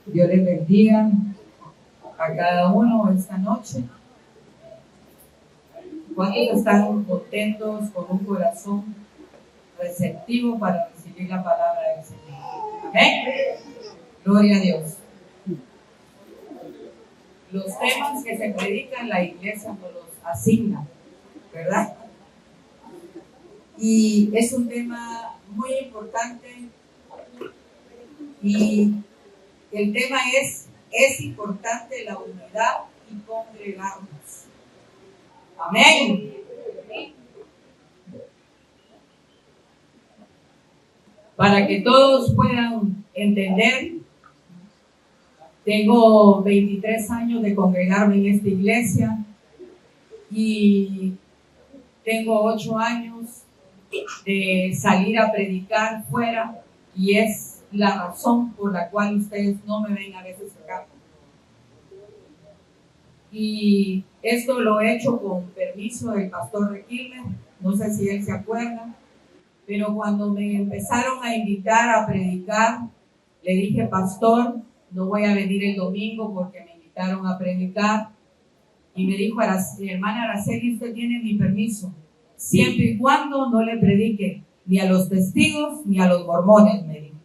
Dios les bendiga a cada uno esta noche. ¿Cuántos están contentos con un corazón receptivo para recibir la palabra del Señor? Amén. Gloria a Dios. Los temas que se predican la iglesia nos los asigna, ¿verdad? Y es un tema muy importante y el tema es importante la unidad y congregarnos. Amén. Para que todos puedan entender, tengo 23 años de congregarme en esta iglesia y tengo 8 años de salir a predicar fuera y es la razón por la cual ustedes no me ven a veces acá. Y esto lo he hecho con permiso del pastor Requilmer, no sé si él se acuerda, pero cuando me empezaron a invitar a predicar, le dije, pastor, no voy a venir el domingo porque me invitaron a predicar. Y me dijo, hermana Araceli, usted tiene mi permiso, siempre y cuando no le predique ni a los testigos ni a los mormones, me dijo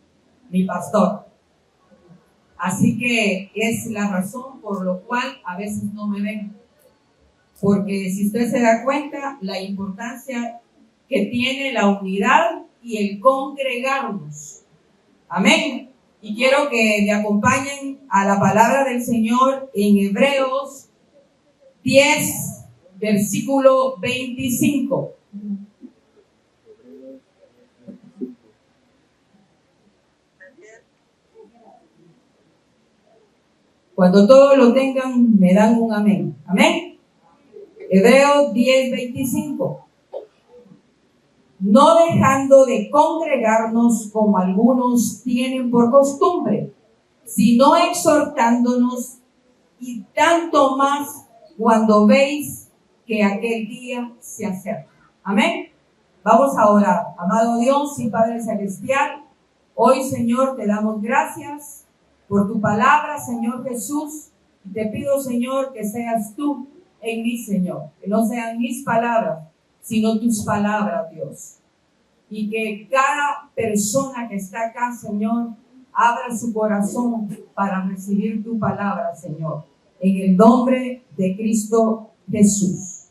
mi pastor. Así que es la razón por lo cual a veces no me ven. Porque si usted se da cuenta, la importancia que tiene la unidad y el congregarnos. Amén. Y quiero que me acompañen a la palabra del Señor en Hebreos 10, versículo 25. Cuando todos lo tengan, me dan un amén. Amén. Hebreos 10, 25. No dejando de congregarnos como algunos tienen por costumbre, sino exhortándonos, y tanto más cuando veis que aquel día se acerca. Amén. Vamos a orar. Amado Dios y Padre Celestial, hoy, Señor, te damos gracias por tu palabra, Señor Jesús. Y te pido, Señor, que seas tú en mí, Señor. Que no sean mis palabras, sino tus palabras, Dios. Y que cada persona que está acá, Señor, abra su corazón para recibir tu palabra, Señor. En el nombre de Cristo Jesús.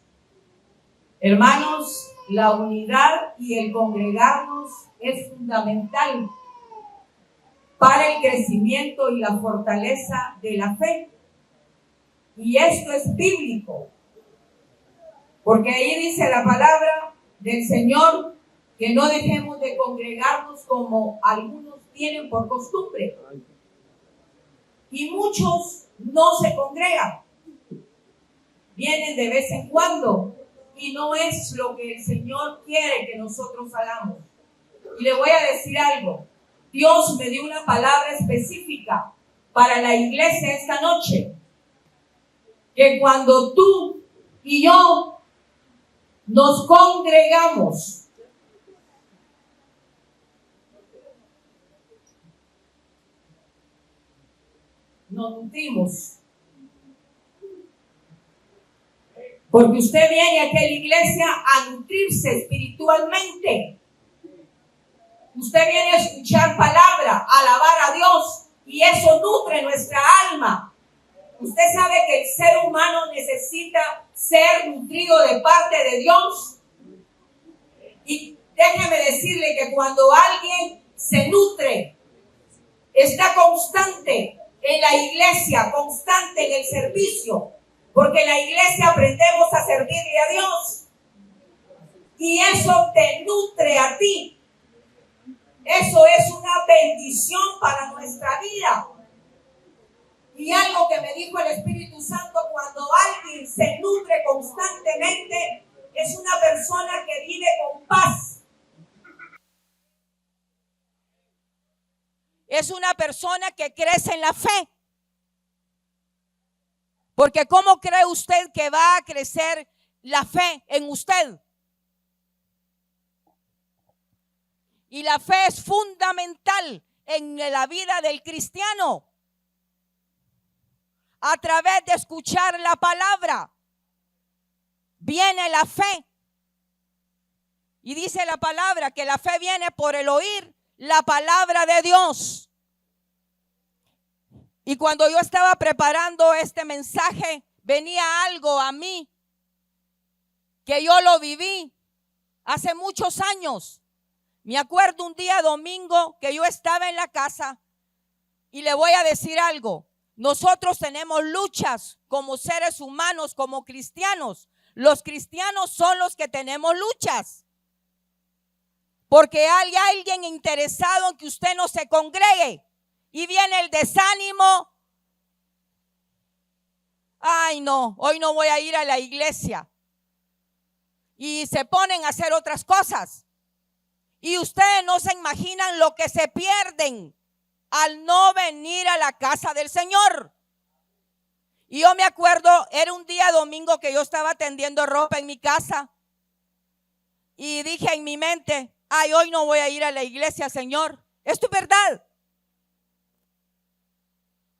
Hermanos, la unidad y el congregarnos es fundamental para el crecimiento y la fortaleza de la fe. Y esto es bíblico. Porque ahí dice la palabra del Señor que no dejemos de congregarnos como algunos tienen por costumbre. Y muchos no se congregan. Vienen de vez en cuando y no es lo que el Señor quiere que nosotros hagamos. Y le voy a decir algo. Dios me dio una palabra específica para la iglesia esta noche. Que cuando tú y yo nos congregamos, nos nutrimos. Porque usted viene a aquella iglesia a nutrirse espiritualmente. Usted viene a escuchar palabra, a alabar a Dios, y eso nutre nuestra alma. Usted sabe que el ser humano necesita ser nutrido de parte de Dios. Y déjeme decirle que cuando alguien se nutre, está constante en la iglesia, constante en el servicio, porque en la iglesia aprendemos a servirle a Dios. Y eso te nutre a ti. Eso es una bendición para nuestra vida. Y algo que me dijo el Espíritu Santo, cuando alguien se nutre constantemente, es una persona que vive con paz. Es una persona que crece en la fe. Porque ¿cómo cree usted que va a crecer la fe en usted? Y la fe es fundamental en la vida del cristiano. a través de escuchar la palabra. Viene la fe. Y dice la palabra que la fe viene por el oír la palabra de Dios. Y cuando yo estaba preparando este mensaje, venía algo a mí que yo lo viví hace muchos años. Me acuerdo un día domingo que yo estaba en la casa y le voy a decir algo. Nosotros tenemos luchas como seres humanos, como cristianos. Los cristianos son los que tenemos luchas. Porque hay alguien interesado en que usted no se congregue. Y viene el desánimo. Ay, no, hoy no voy a ir a la iglesia. Y se ponen a hacer otras cosas. Y ustedes no se imaginan lo que se pierden al no venir a la casa del Señor. Y yo me acuerdo, era un día domingo que yo estaba tendiendo ropa en mi casa. Y dije en mi mente, ay, hoy no voy a ir a la iglesia, Señor. Esto es verdad.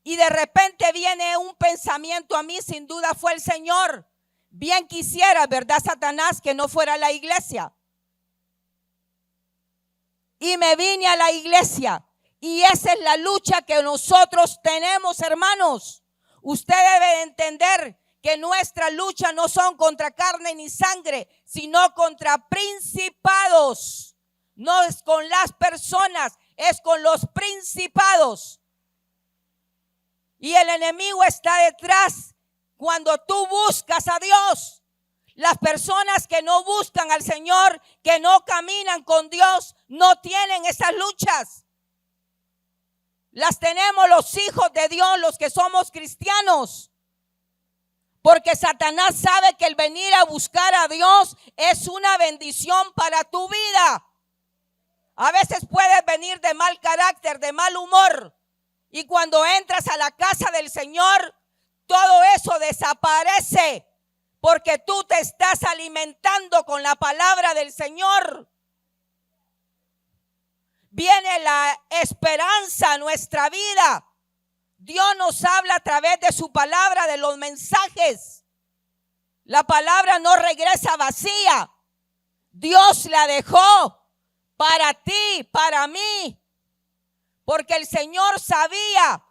Y de repente viene un pensamiento a mí, sin duda fue el Señor. Bien quisiera, ¿verdad, Satanás, que no fuera a la iglesia? Y me vine a la iglesia. Y esa es la lucha que nosotros tenemos, hermanos. Usted debe entender que nuestra lucha no son contra carne ni sangre, sino contra principados. No es con las personas, es con los principados. Y el enemigo está detrás cuando tú buscas a Dios. Las personas que no buscan al Señor, que no caminan con Dios, no tienen esas luchas. Las tenemos los hijos de Dios, los que somos cristianos. Porque Satanás sabe que el venir a buscar a Dios es una bendición para tu vida. A veces puedes venir de mal carácter, de mal humor. Y cuando entras a la casa del Señor, todo eso desaparece. Porque tú te estás alimentando con la palabra del Señor. Viene la esperanza a nuestra vida. Dios nos habla a través de su palabra, de los mensajes. La palabra no regresa vacía. Dios la dejó para ti, para mí. Porque el Señor sabía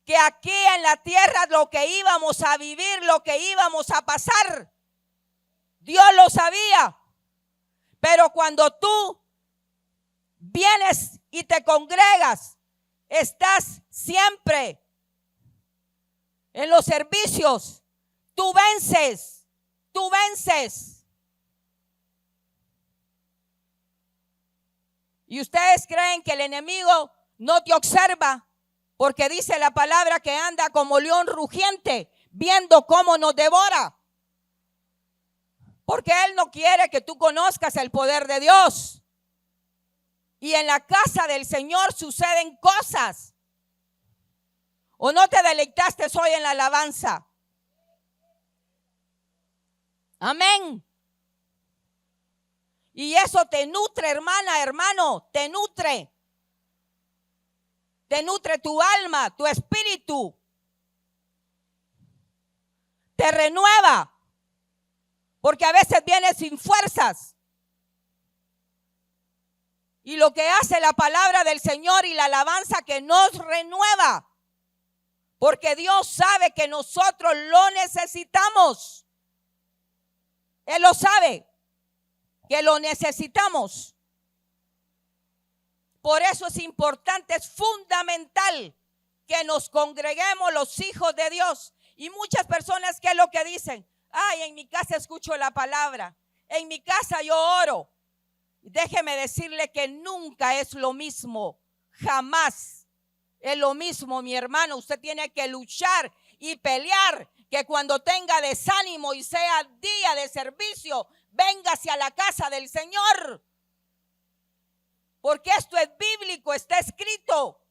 que aquí en la tierra lo que íbamos a vivir, lo que íbamos a pasar, Dios lo sabía. Pero cuando tú vienes y te congregas, estás siempre en los servicios, tú vences, tú vences. Y ustedes creen que el enemigo no te observa, porque dice la palabra que anda como león rugiente, viendo cómo nos devora. Porque él no quiere que tú conozcas el poder de Dios. Y en la casa del Señor suceden cosas. ¿O no te deleitaste hoy en la alabanza? Amén. Y eso te nutre, hermana, hermano, te nutre. Te nutre tu alma, tu espíritu. Te renueva. Porque a veces vienes sin fuerzas. Y lo que hace la palabra del Señor y la alabanza que nos renueva. Porque Dios sabe que nosotros lo necesitamos. Él lo sabe, que lo necesitamos. Por eso es importante, es fundamental que nos congreguemos los hijos de Dios. Y muchas personas, ¿qué es lo que dicen? Ay, en mi casa escucho la palabra. En mi casa yo oro. Déjeme decirle que nunca es lo mismo. Jamás es lo mismo, mi hermano. Usted tiene que luchar y pelear. Que cuando tenga desánimo y sea día de servicio, venga hacia la casa del Señor. Porque esto es bíblico, está escrito.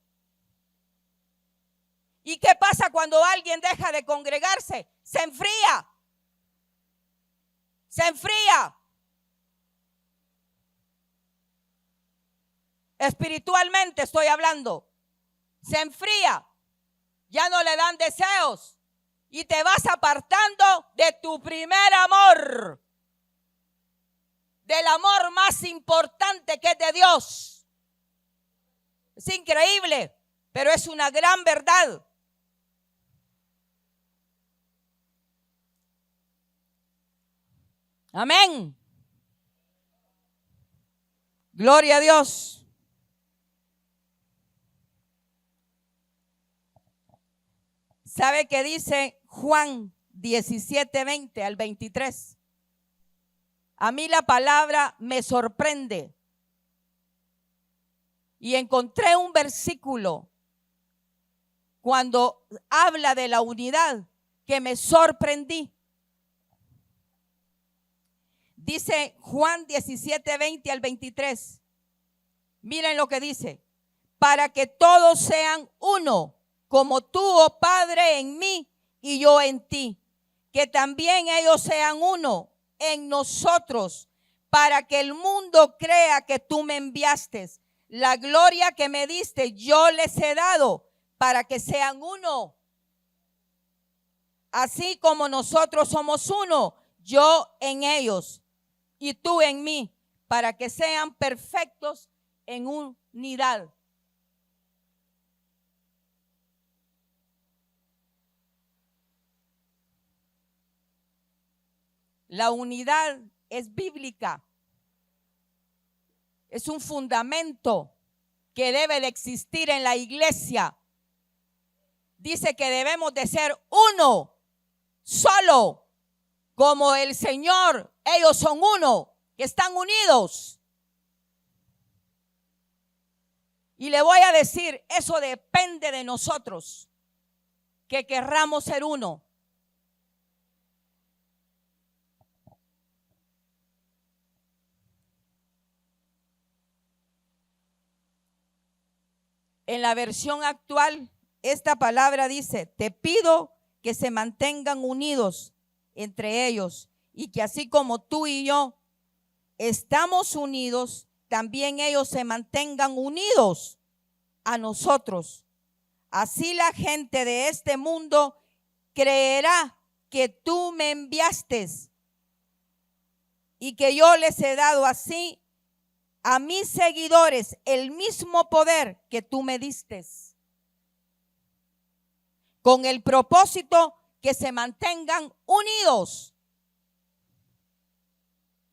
¿Y qué pasa cuando alguien deja de congregarse? Se enfría. Se enfría. Espiritualmente estoy hablando. Se enfría. ya no le dan deseos y te vas apartando de tu primer amor, del amor más importante que es de Dios. Es increíble, pero es una gran verdad. Amén. Gloria a Dios. ¿Sabe qué dice Juan 17:20 al 23? A mí la palabra me sorprende. Y encontré un versículo cuando habla de la unidad que me sorprendí. Dice Juan 17:20 al 23. Miren lo que dice. Para que todos sean uno, como tú, oh Padre, en mí y yo en ti. Que también ellos sean uno en nosotros, para que el mundo crea que tú me enviaste. La gloria que me diste yo les he dado, para que sean uno. Así como nosotros somos uno, yo en ellos y tú en mí, para que sean perfectos en unidad. La unidad es bíblica. Es un fundamento que debe de existir en la iglesia. Dice que debemos de ser uno, solo, como el Señor. Ellos son uno, que están unidos. Y le voy a decir, eso depende de nosotros, que querramos ser uno. En la versión actual, esta palabra dice, te pido que se mantengan unidos entre ellos y que así como tú y yo estamos unidos, también ellos se mantengan unidos a nosotros. Así la gente de este mundo creerá que tú me enviaste y que yo les he dado así a mis seguidores el mismo poder que tú me diste, con el propósito que se mantengan unidos.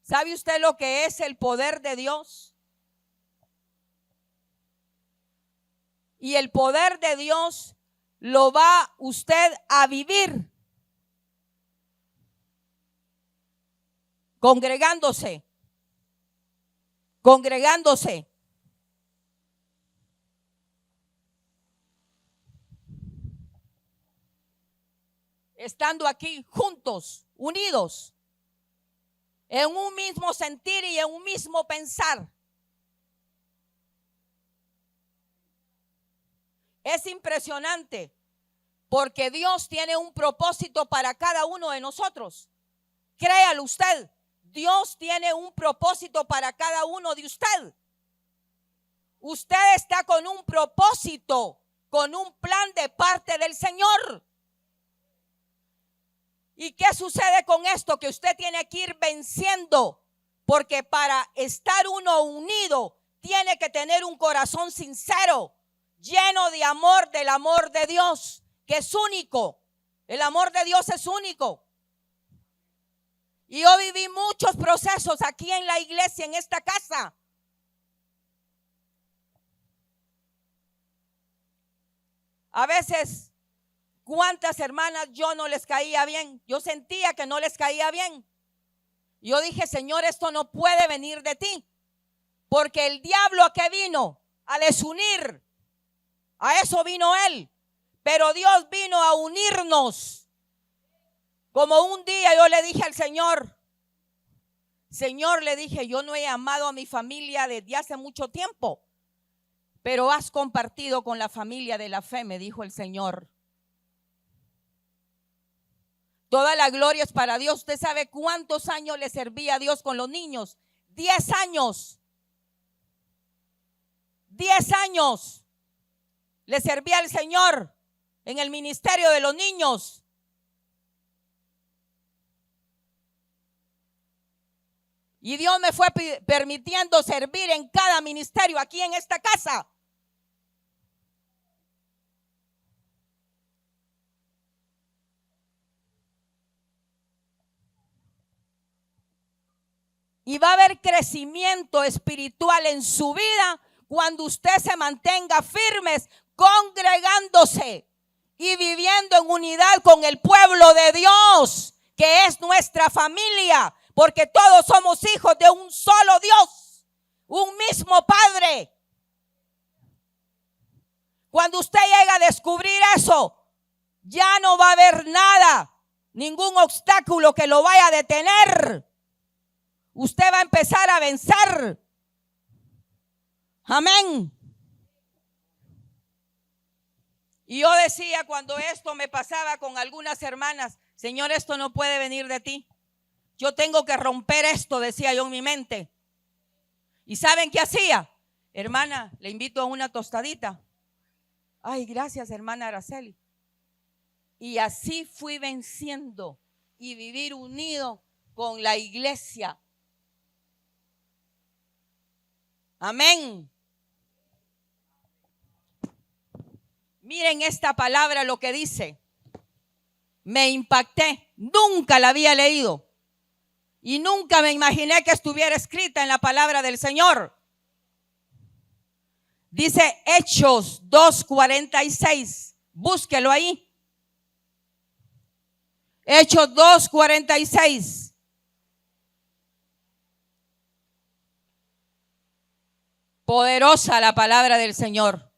¿Sabe usted lo que es el poder de Dios? Y el poder de Dios lo va usted a vivir congregándose. Estando aquí juntos, unidos, en un mismo sentir y en un mismo pensar. Es impresionante porque Dios tiene un propósito para cada uno de nosotros. Créalo usted, Dios tiene un propósito para cada uno de usted. Usted está con un propósito, con un plan de parte del Señor. ¿Y qué sucede con esto? Que usted tiene que ir venciendo, porque para estar uno unido tiene que tener un corazón sincero, lleno de amor, del amor de Dios, que es único. El amor de Dios es único. Y yo viví muchos procesos aquí en la iglesia, en esta casa. A veces, ¿cuántas hermanas yo no les caía bien? Yo sentía que no les caía bien. Yo dije, Señor, esto no puede venir de ti, porque el diablo ¿a qué vino? A desunir. A eso vino él. Pero Dios vino a unirnos. Como un día yo le dije al Señor, le dije, yo no he amado a mi familia desde hace mucho tiempo, pero has compartido con la familia de la fe, me dijo el Señor. Toda la gloria es para Dios. ¿Usted sabe cuántos años le servía a Dios con los niños? 10 años. 10 años le servía al Señor. en el ministerio de los niños. Y Dios me fue permitiendo servir en cada ministerio aquí en esta casa. Y va a haber crecimiento espiritual en su vida cuando usted se mantenga firmes, congregándose y viviendo en unidad con el pueblo de Dios, que es nuestra familia, porque todos somos hijos de un solo Dios, un mismo Padre. Cuando usted llega a descubrir eso, ya no va a haber nada, ningún obstáculo que lo vaya a detener. Usted va a empezar a vencer. Amén. Y yo decía cuando esto me pasaba con algunas hermanas, Señor, esto no puede venir de ti. Yo tengo que romper esto, decía yo en mi mente. ¿Y saben qué hacía? Hermana, le invito a una tostadita. Ay, gracias, hermana Araceli. Y así fui venciendo y vivir unido con la iglesia. Amén. Miren esta palabra lo que dice. Me impacté. Nunca la había leído. Y nunca me imaginé que estuviera escrita en la palabra del Señor. Dice Hechos 2:46. Búsquelo ahí. Hechos 2:46. Poderosa la palabra del Señor.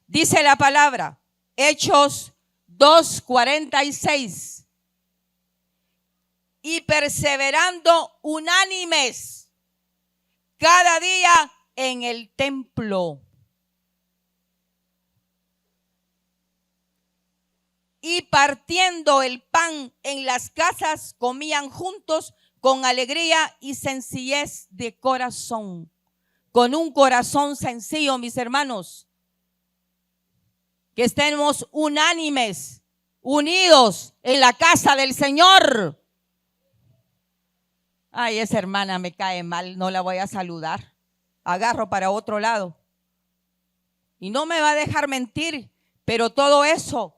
Dice la palabra, Hechos 2:46. Y perseverando unánimes cada día en el templo. Y partiendo el pan en las casas, comían juntos con alegría y sencillez de corazón. Con un corazón sencillo, mis hermanos. Que estemos unánimes, unidos en la casa del Señor. Ay, esa hermana me cae mal, no la voy a saludar. Agarro para otro lado. Y no me va a dejar mentir, pero todo eso,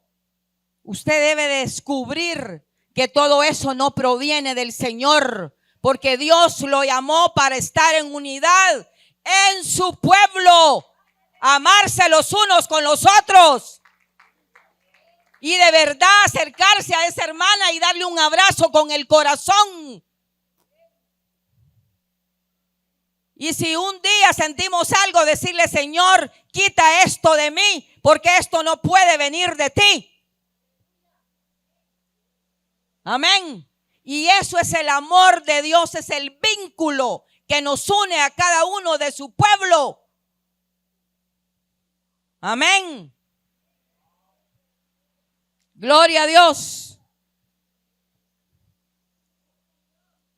usted debe descubrir que todo eso no proviene del Señor, porque Dios lo llamó para estar en unidad en su pueblo, amarse los unos con los otros y de verdad acercarse a esa hermana y darle un abrazo con el corazón. Y si un día sentimos algo, decirle, Señor, quita esto de mí, porque esto no puede venir de ti. Amén. Y eso es el amor de Dios, es el vínculo que nos une a cada uno de su pueblo. Amén. Gloria a Dios.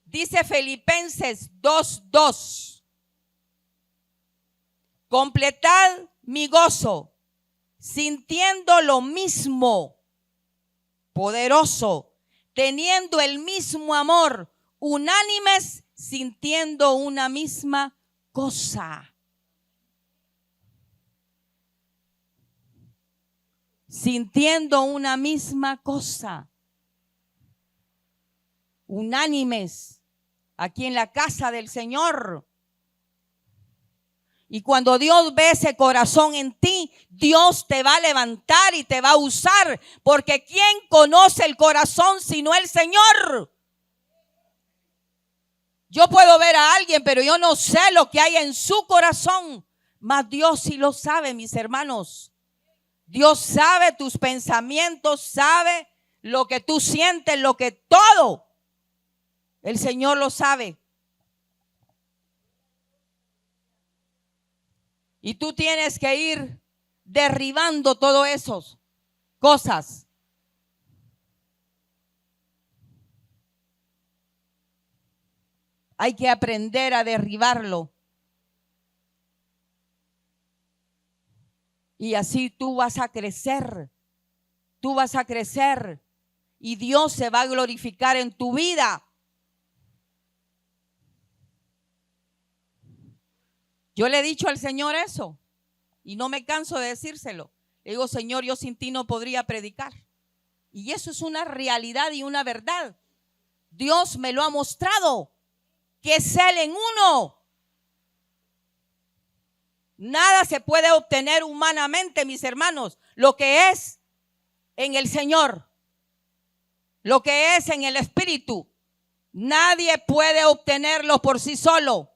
Dice Filipenses 2:2. Completad mi gozo, sintiendo lo mismo, poderoso, teniendo el mismo amor, unánimes, sintiendo una misma cosa. Sintiendo una misma cosa. Unánimes, aquí en la casa del Señor. Y cuando Dios ve ese corazón en ti, Dios te va a levantar y te va a usar. Porque ¿quién conoce el corazón sino el Señor? Yo puedo ver a alguien, pero yo no sé lo que hay en su corazón. Mas Dios sí lo sabe, mis hermanos. Dios sabe tus pensamientos, sabe lo que tú sientes, lo que todo. El Señor lo sabe. Y tú tienes que ir derribando todas esas cosas. Hay que aprender a derribarlo. Y así tú vas a crecer tú vas a crecer y Dios se va a glorificar en tu vida. Yo le he dicho al Señor eso y no me canso de decírselo. Le digo, Señor, yo sin ti no podría predicar. Y eso es una realidad y una verdad. Dios me lo ha mostrado, que es Él en uno. Nada se puede obtener humanamente, mis hermanos. Lo que es en el Señor, lo que es en el Espíritu, nadie puede obtenerlo por sí solo.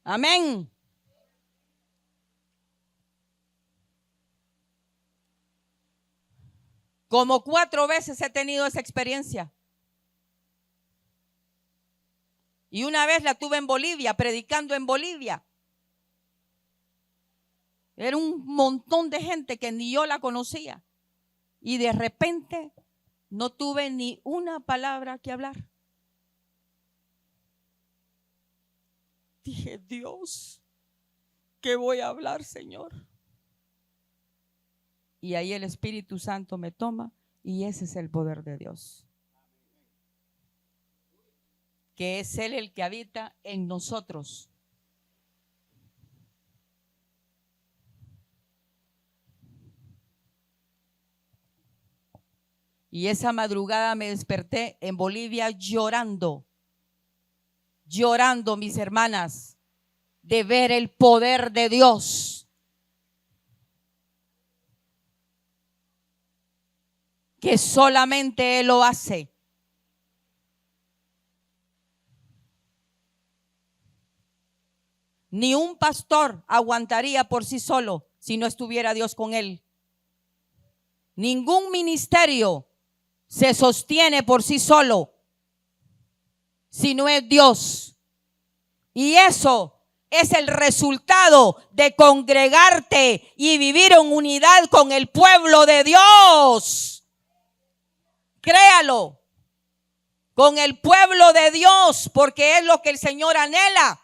Amén. Como 4 veces he tenido esa experiencia. Y una vez la tuve en Bolivia, predicando en Bolivia. Era un montón de gente que ni yo la conocía. Y de repente no tuve ni una palabra que hablar. Dije, Dios, ¿qué voy a hablar, Señor? Y ahí el Espíritu Santo me toma y ese es el poder de Dios. Que es Él el que habita en nosotros. Y esa madrugada me desperté en Bolivia llorando, mis hermanas, de ver el poder de Dios. Que solamente Él lo hace. Ni un pastor aguantaría por sí solo si no estuviera Dios con él. Ningún ministerio se sostiene por sí solo si no es Dios. Y eso es el resultado de congregarte y vivir en unidad con el pueblo de Dios. Créalo, con el pueblo de Dios, porque es lo que el Señor anhela.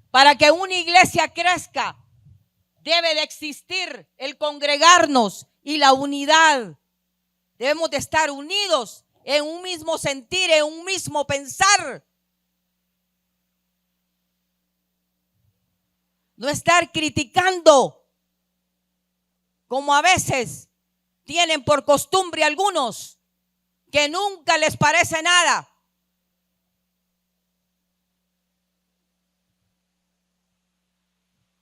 Para que una iglesia crezca, debe de existir el congregarnos y la unidad. Debemos de estar unidos en un mismo sentir, en un mismo pensar. No estar criticando, como a veces tienen por costumbre algunos, que nunca les parece nada.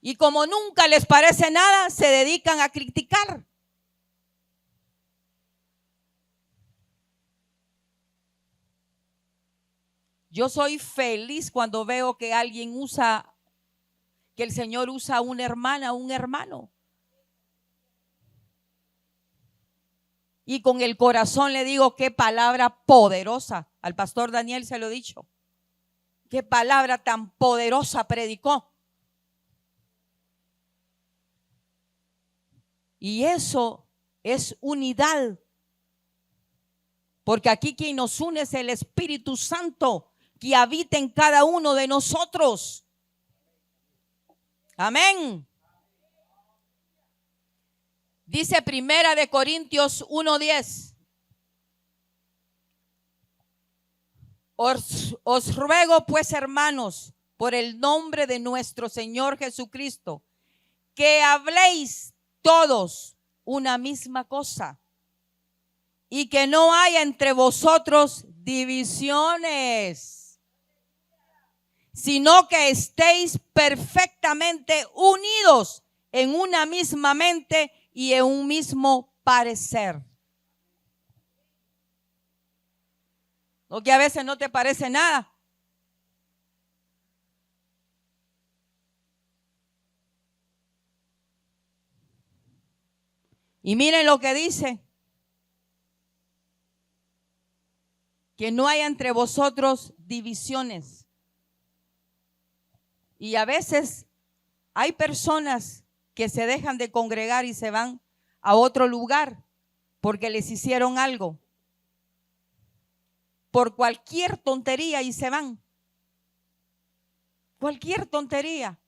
Y como nunca les parece nada, se dedican a criticar. Yo soy feliz cuando veo que alguien usa, que el Señor usa a una hermana, un hermano. Y con el corazón le digo, qué palabra poderosa. Al pastor Daniel se lo he dicho. Qué palabra tan poderosa predicó. Y eso es unidad. Porque aquí quien nos une es el Espíritu Santo que habita en cada uno de nosotros. Amén. Dice 1 Corintios 1:10. Os ruego pues, hermanos, por el nombre de nuestro Señor Jesucristo, que habléis todos una misma cosa y que no haya entre vosotros divisiones, sino que estéis perfectamente unidos en una misma mente y en un mismo parecer. Lo que a veces no te parece nada. Y miren lo que dice. Que no haya entre vosotros divisiones. Y a veces hay personas que se dejan de congregar y se van a otro lugar porque les hicieron algo. Por cualquier tontería y se van. Cualquier tontería.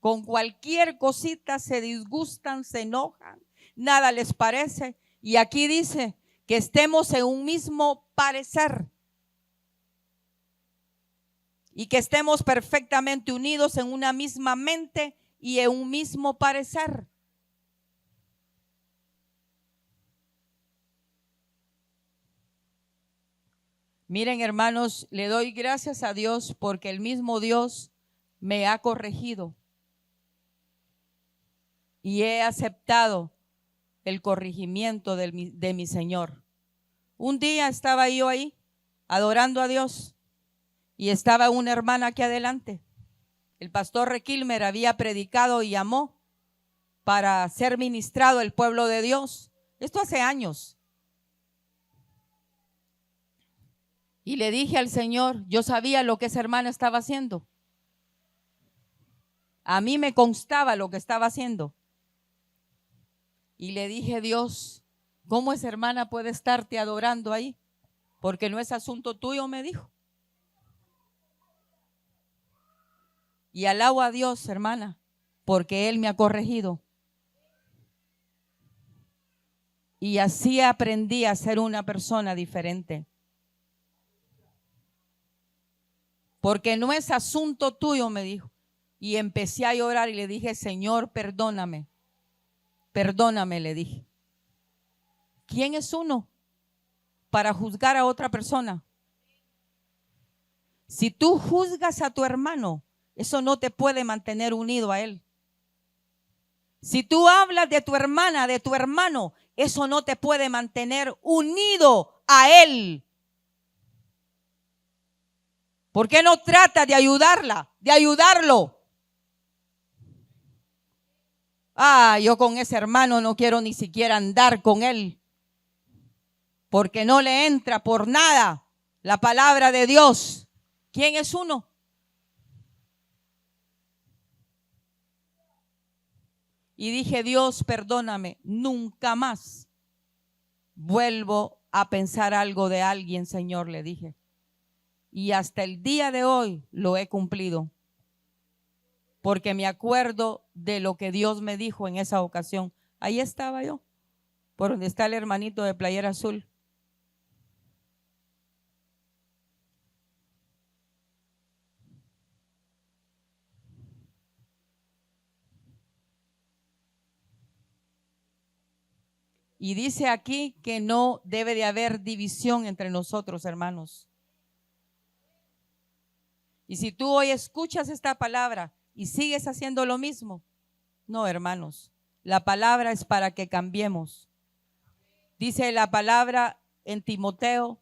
Con cualquier cosita se disgustan, se enojan, nada les parece. Y aquí dice que estemos en un mismo parecer y que estemos perfectamente unidos en una misma mente y en un mismo parecer. Miren, hermanos, le doy gracias a Dios porque el mismo Dios me ha corregido y he aceptado el corregimiento de mi Señor. Un día estaba yo ahí adorando a Dios y estaba una hermana aquí adelante. El pastor Requilmer había predicado y llamó para ser ministrado el pueblo de Dios. Esto hace años. Y le dije al Señor, yo sabía lo que esa hermana estaba haciendo. A mí me constaba lo que estaba haciendo. Y le dije, Dios, ¿cómo esa hermana puede estarte adorando ahí? Porque no es asunto tuyo, me dijo. Y alabo a Dios, hermana, porque Él me ha corregido. Y así aprendí a ser una persona diferente. Porque no es asunto tuyo, me dijo. Y empecé a llorar y le dije, Señor, perdóname. Perdóname, le dije. ¿Quién es uno para juzgar a otra persona? Si tú juzgas a tu hermano, eso no te puede mantener unido a él. Si tú hablas de tu hermana, de tu hermano, eso no te puede mantener unido a él. ¿Por qué no trata de ayudarla, de ayudarlo? Yo con ese hermano no quiero ni siquiera andar con él, porque no le entra por nada la palabra de Dios. ¿Quién es uno? Y dije, Dios, perdóname, nunca más vuelvo a pensar algo de alguien, Señor, le dije. Y hasta el día de hoy lo he cumplido, porque me acuerdo de lo que Dios me dijo en esa ocasión. Ahí estaba yo, por donde está el hermanito de playera azul. Y dice aquí que no debe de haber división entre nosotros, hermanos. Y si tú hoy escuchas esta palabra y sigues haciendo lo mismo, no, hermanos, la palabra es para que cambiemos. Dice la palabra en Timoteo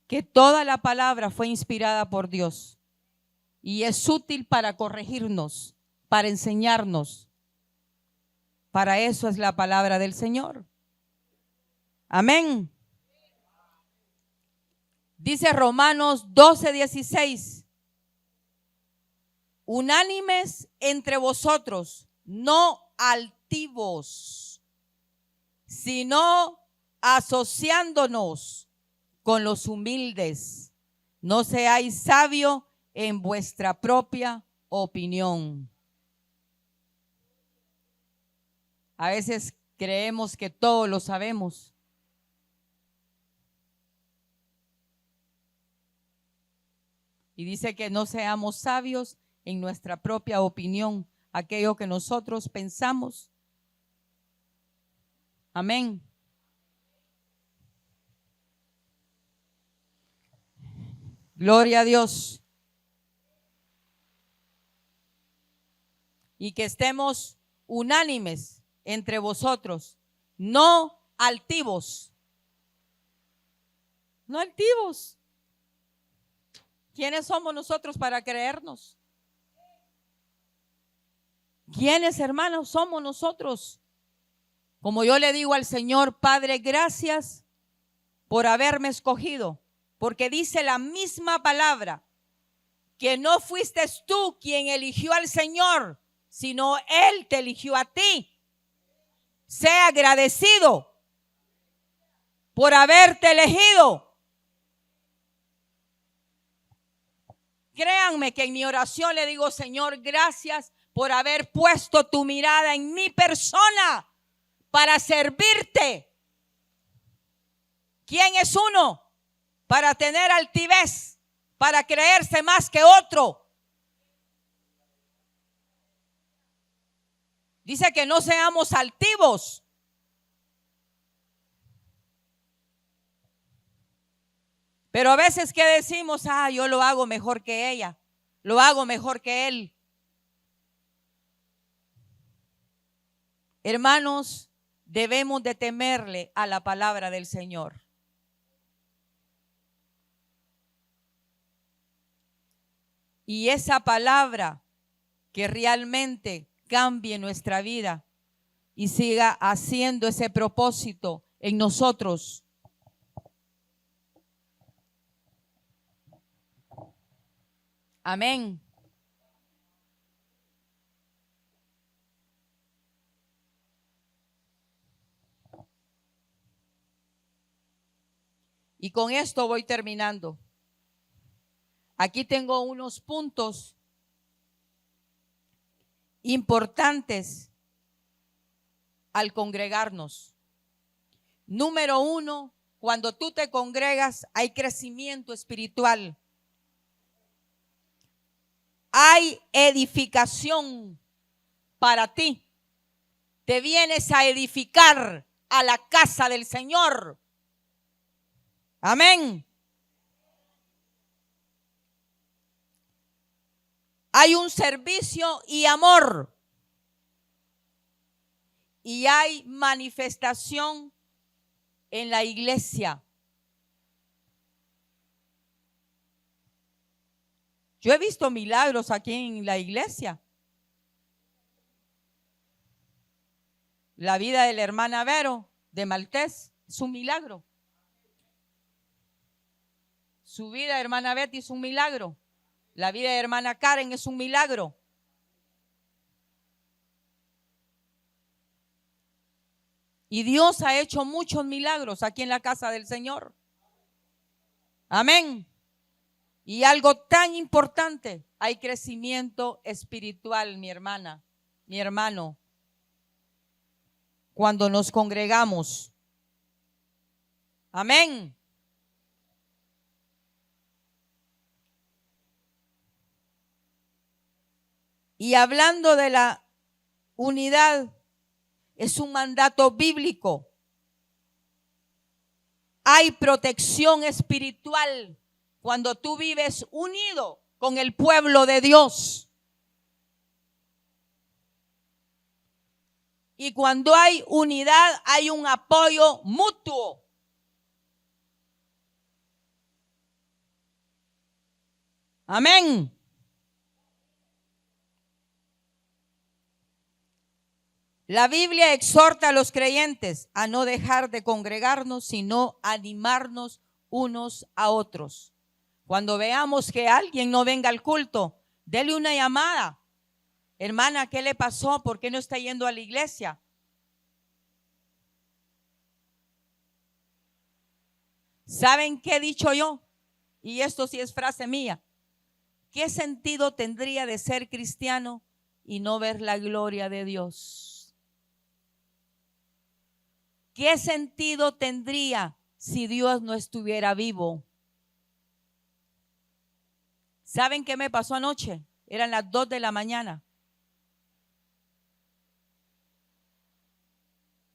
que toda la palabra fue inspirada por Dios y es útil para corregirnos, para enseñarnos. Para eso es la palabra del Señor. Amén. Dice Romanos 12:16. Unánimes entre vosotros, no altivos, sino asociándonos con los humildes. No seáis sabios en vuestra propia opinión. A veces creemos que todo lo sabemos. Y dice que no seamos sabios en nuestra propia opinión, aquello que nosotros pensamos. Amén. Gloria a Dios. Y que estemos unánimes entre vosotros, no altivos. No altivos. ¿Quiénes somos nosotros para creernos? ¿Quiénes, hermanos, somos nosotros? Como yo le digo al Señor, Padre, gracias por haberme escogido, porque dice la misma palabra, que no fuiste tú quien eligió al Señor, sino Él te eligió a ti. Sea agradecido por haberte elegido. Créanme que en mi oración le digo, Señor, gracias por haber puesto tu mirada en mi persona para servirte. ¿Quién es uno para tener altivez, para creerse más que otro? Dice que no seamos altivos. Pero a veces, ¿qué decimos? Yo lo hago mejor que ella, lo hago mejor que él. Hermanos, debemos de temerle a la palabra del Señor. Y esa palabra que realmente cambie nuestra vida y siga haciendo ese propósito en nosotros. Amén. Y con esto voy terminando. Aquí tengo unos puntos importantes al congregarnos. Número 1, cuando tú te congregas hay crecimiento espiritual. Hay edificación para ti. Te vienes a edificar a la casa del Señor. Amén. Hay un servicio y amor. Y hay manifestación en la iglesia. Yo he visto milagros aquí en la iglesia. La vida de la hermana Vero de Maltés es un milagro. Su vida, hermana Betty, es un milagro. La vida de hermana Karen es un milagro. Y Dios ha hecho muchos milagros aquí en la casa del Señor. Amén. Y algo tan importante, hay crecimiento espiritual, mi hermana, mi hermano, cuando nos congregamos. Amén. Y hablando de la unidad, es un mandato bíblico. Hay protección espiritual cuando tú vives unido con el pueblo de Dios. Y cuando hay unidad, hay un apoyo mutuo. Amén. La Biblia exhorta a los creyentes a no dejar de congregarnos, sino animarnos unos a otros. Cuando veamos que alguien no venga al culto, dele una llamada. Hermana, ¿qué le pasó? ¿Por qué no está yendo a la iglesia? ¿Saben qué he dicho yo? Y esto sí es frase mía. ¿Qué sentido tendría de ser cristiano y no ver la gloria de Dios? ¿Qué sentido tendría si Dios no estuviera vivo? ¿Saben qué me pasó anoche? Eran las 2 de la mañana.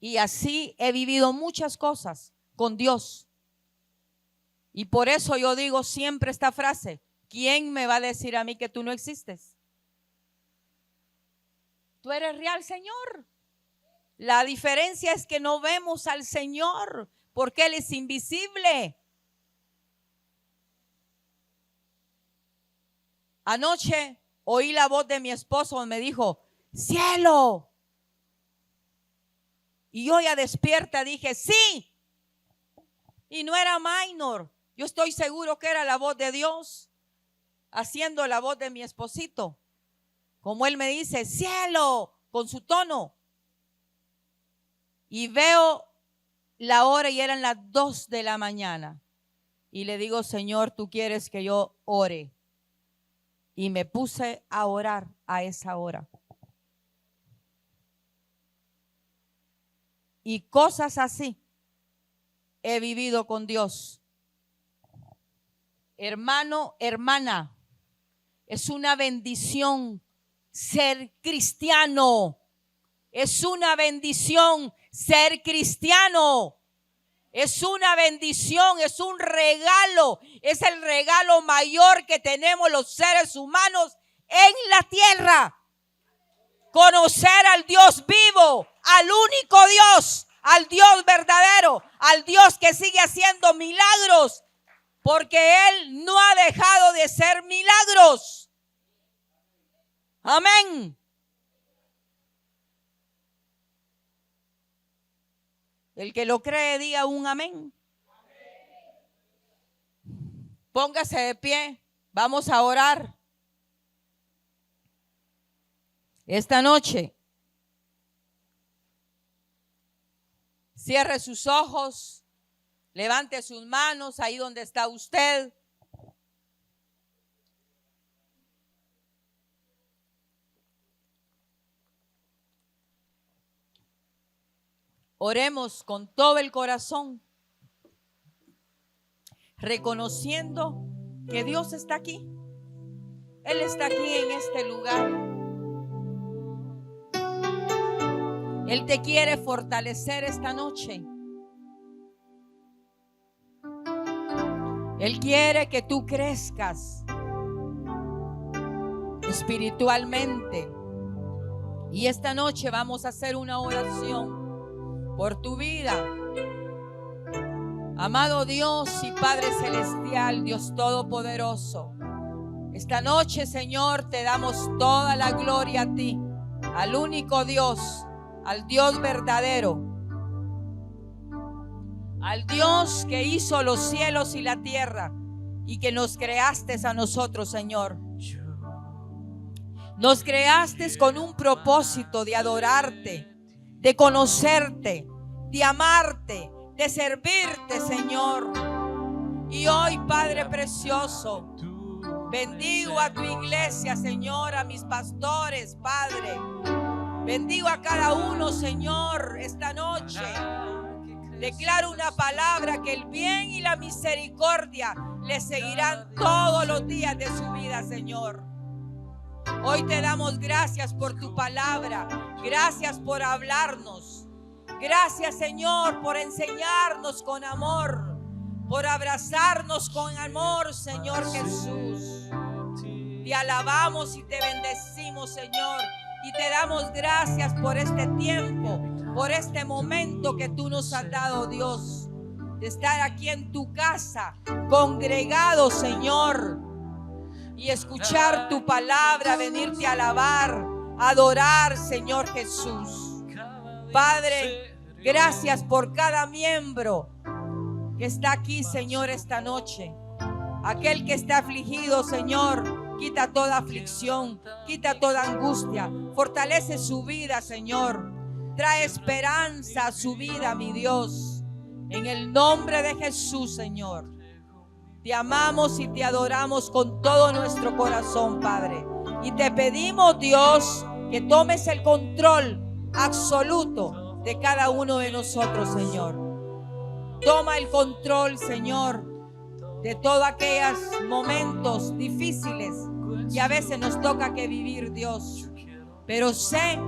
Y así he vivido muchas cosas con Dios. Y por eso yo digo siempre esta frase: ¿quién me va a decir a mí que tú no existes? Tú eres real, Señor. La diferencia es que no vemos al Señor porque Él es invisible. Anoche oí la voz de mi esposo, me dijo: cielo. Y yo ya despierta dije: sí. Y no era minor. Yo estoy seguro que era la voz de Dios haciendo la voz de mi esposito. Como él me dice: cielo, con su tono. Y veo la hora y eran las 2 de la mañana. Y le digo: Señor, tú quieres que yo ore. Y me puse a orar a esa hora. y cosas así he vivido con Dios. Hermano, hermana, es una bendición ser cristiano. Es una bendición ser cristiano. Es una bendición, es un regalo. Es el regalo mayor que tenemos los seres humanos en la tierra. Conocer al Dios vivo, al único Dios, al Dios verdadero, al Dios que sigue haciendo milagros, porque Él no ha dejado de hacer milagros. Amén. El que lo cree, diga un amén. Póngase de pie, vamos a orar. Esta noche, cierre sus ojos, levante sus manos ahí donde está usted. Oremos con todo el corazón, reconociendo que Dios está aquí. Él está aquí en este lugar. Él te quiere fortalecer esta noche. Él quiere que tú crezcas espiritualmente. Y esta noche vamos a hacer una oración por tu vida. Amado Dios y Padre Celestial, Dios Todopoderoso, esta noche, Señor, te damos toda la gloria a ti, al único Dios, al Dios verdadero, al Dios que hizo los cielos y la tierra y que nos creaste a nosotros, Señor. Nos creaste con un propósito de adorarte, de conocerte, de amarte, de servirte, Señor. Y hoy, Padre precioso, bendigo a tu iglesia, Señor, a mis pastores, Padre. Bendigo a cada uno, Señor, esta noche. Declaro una palabra que el bien y la misericordia le seguirán todos los días de su vida, Señor. Hoy te damos gracias por tu palabra. Gracias por hablarnos. Gracias, Señor, por enseñarnos con amor, por abrazarnos con amor, Señor Jesús. Te alabamos y te bendecimos, Señor, y te damos gracias por este tiempo, por este momento que tú nos has dado, Dios, de estar aquí en tu casa, congregados, Señor, y escuchar tu palabra, venirte a alabar, adorar, Señor Jesús. Padre, gracias por cada miembro que está aquí, Señor, esta noche. Aquel que está afligido, Señor, quita toda aflicción, quita toda angustia, fortalece su vida, Señor. Trae esperanza a su vida, mi Dios. En el nombre de Jesús, Señor. Te amamos y te adoramos con todo nuestro corazón, Padre. Y te pedimos, Dios, que tomes el control absoluto de cada uno de nosotros, Señor. Toma el control, Señor, de todos aquellos momentos difíciles que a veces nos toca que vivir, Dios. Pero sé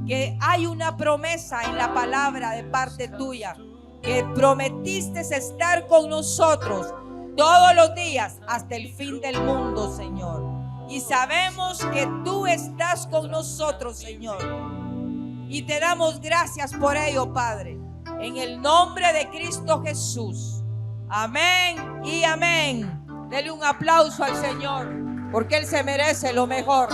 que hay una promesa en la palabra de parte tuya, que prometiste estar con nosotros todos los días hasta el fin del mundo, Señor. Y sabemos que tú estás con nosotros, Señor. Y te damos gracias por ello, Padre. En el nombre de Cristo Jesús. Amén y amén. Dele un aplauso al Señor, porque Él se merece lo mejor.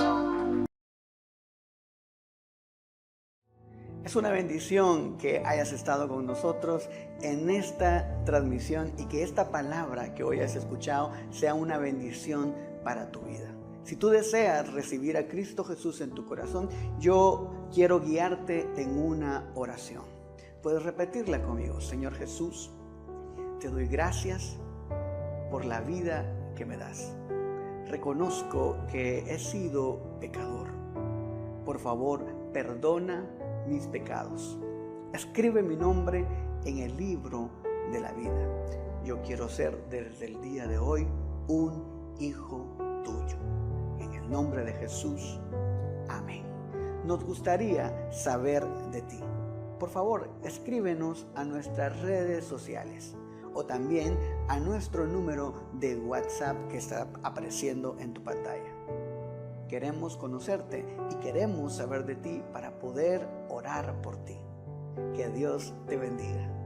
Es una bendición que hayas estado con nosotros en esta transmisión y que esta palabra que hoy has escuchado sea una bendición para tu vida. Si tú deseas recibir a Cristo Jesús en tu corazón, yo quiero guiarte en una oración. Puedes repetirla conmigo. Señor Jesús, te doy gracias por la vida que me das. Reconozco que he sido pecador. Por favor, perdona mis pecados. escribe mi nombre en el libro de la vida. Yo quiero ser desde el día de hoy un hijo tuyo. En el nombre de Jesús, amén. Nos gustaría saber de ti. Por favor, escríbenos a nuestras redes sociales o también a nuestro número de WhatsApp que está apareciendo en tu pantalla. Queremos conocerte y queremos saber de ti para poder orar por ti. Que Dios te bendiga.